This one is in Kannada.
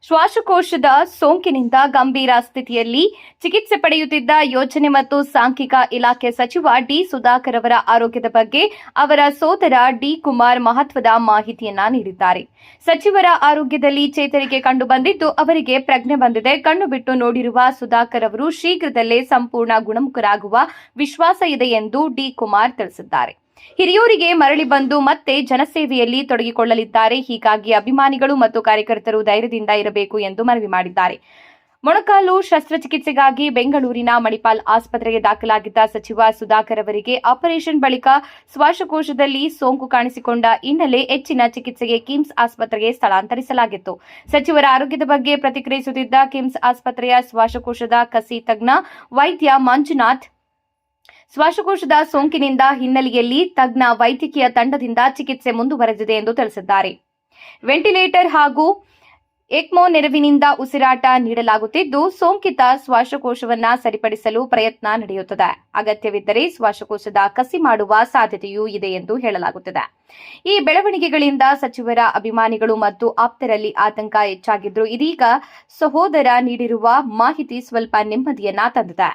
ಶ್ವಾಸಕೋಶದ ಸೋಂಕಿನಿಂದ ಗಂಭೀರ ಸ್ಥಿತಿಯಲ್ಲಿ ಚಿಕಿತ್ಸೆ ಪಡೆಯುತ್ತಿದ್ದ ಯೋಜನೆ ಮತ್ತು ಸಾಂಖ್ಯಿಕ ಇಲಾಖೆ ಸಚಿವ ಡಿ ಸುಧಾಕರ್ ಅವರ ಆರೋಗ್ಯದ ಬಗ್ಗೆ ಅವರ ಸೋದರ ಡಿ ಕುಮಾರ್ ಮಹತ್ವದ ಮಾಹಿತಿಯನ್ನ ನೀಡಿದ್ದಾರೆ. ಸಚಿವರ ಆರೋಗ್ಯದಲ್ಲಿ ಚೇತರಿಕೆ ಕಂಡುಬಂದಿದ್ದು ಅವರಿಗೆ ಪ್ರಜ್ಞೆ ಬಂದಿದೆ. ಕಣ್ಣು ಬಿಟ್ಟು ನೋಡಿರುವ ಸುಧಾಕರ್ ಅವರು ಶೀಘ್ರದಲ್ಲೇ ಸಂಪೂರ್ಣ ಗುಣಮುಖರಾಗುವ ವಿಶ್ವಾಸ ಇದೆ ಎಂದು ಡಿ ಕುಮಾರ್ ತಿಳಿಸಿದ್ದಾರೆ. ಹಿರಿಯೂರಿಗೆ ಮರಳಿ ಬಂದು ಮತ್ತೆ ಜನಸೇವೆಯಲ್ಲಿ ತೊಡಗಿಕೊಳ್ಳಲಿದ್ದಾರೆ. ಹೀಗಾಗಿ ಅಭಿಮಾನಿಗಳು ಮತ್ತು ಕಾರ್ಯಕರ್ತರು ಧೈರ್ಯದಿಂದ ಇರಬೇಕು ಎಂದು ಮನವಿ ಮಾಡಿದ್ದಾರೆ. ಮೊಣಕಾಲು ಶಸ್ತ್ರಚಿಕಿತ್ಸೆಗಾಗಿ ಬೆಂಗಳೂರಿನ ಮಣಿಪಾಲ್ ಆಸ್ಪತ್ರೆಗೆ ದಾಖಲಾಗಿದ್ದ ಸಚಿವ ಸುಧಾಕರ್ ಅವರಿಗೆ ಆಪರೇಷನ್ ಬಳಿಕ ಶ್ವಾಸಕೋಶದಲ್ಲಿ ಸೋಂಕು ಕಾಣಿಸಿಕೊಂಡ ಹಿನ್ನೆಲೆ ಹೆಚ್ಚಿನ ಚಿಕಿತ್ಸೆಗೆ ಕಿಮ್ಸ್ ಆಸ್ಪತ್ರೆಗೆ ಸ್ಥಳಾಂತರಿಸಲಾಗಿತ್ತು. ಸಚಿವರ ಆರೋಗ್ಯದ ಬಗ್ಗೆ ಪ್ರತಿಕ್ರಿಯಿಸುತ್ತಿದ್ದ ಕಿಮ್ಸ್ ಆಸ್ಪತ್ರೆಯ ಶ್ವಾಸಕೋಶದ ಕಸಿ ತಜ್ಞ ವೈದ್ಯ ಮಂಜುನಾಥ್, ಶ್ವಾಸಕೋಶದ ಸೋಂಕಿನಿಂದ ಹಿನ್ನೆಲೆಯಲ್ಲಿ ತಜ್ಞ ವೈದ್ಯಕೀಯ ತಂಡದಿಂದ ಚಿಕಿತ್ಸೆ ಮುಂದುವರೆದಿದೆ ಎಂದು ತಿಳಿಸಿದ್ದಾರೆ. ವೆಂಟಿಲೇಟರ್ ಹಾಗೂ ಎಕ್ಮೋ ನೆರವಿನಿಂದ ಉಸಿರಾಟ ನೀಡಲಾಗುತ್ತಿದ್ದು, ಸೋಂಕಿತ ಶ್ವಾಸಕೋಶವನ್ನು ಸರಿಪಡಿಸಲು ಪ್ರಯತ್ನ ನಡೆಯುತ್ತದೆ. ಅಗತ್ಯವಿದ್ದರೆ ಶ್ವಾಸಕೋಶದ ಕಸಿ ಮಾಡುವ ಸಾಧ್ಯತೆಯೂ ಇದೆ ಎಂದು ಹೇಳಲಾಗುತ್ತಿದೆ. ಈ ಬೆಳವಣಿಗೆಗಳಿಂದ ಸಚಿವರ ಅಭಿಮಾನಿಗಳು ಮತ್ತು ಆಪ್ತರಲ್ಲಿ ಆತಂಕ ಹೆಚ್ಚಾಗಿದ್ದು, ಇದೀಗ ಸಹೋದರ ನೀಡಿರುವ ಮಾಹಿತಿ ಸ್ವಲ್ಪ ನೆಮ್ಮದಿಯನ್ನ ತಂದಿದೆ.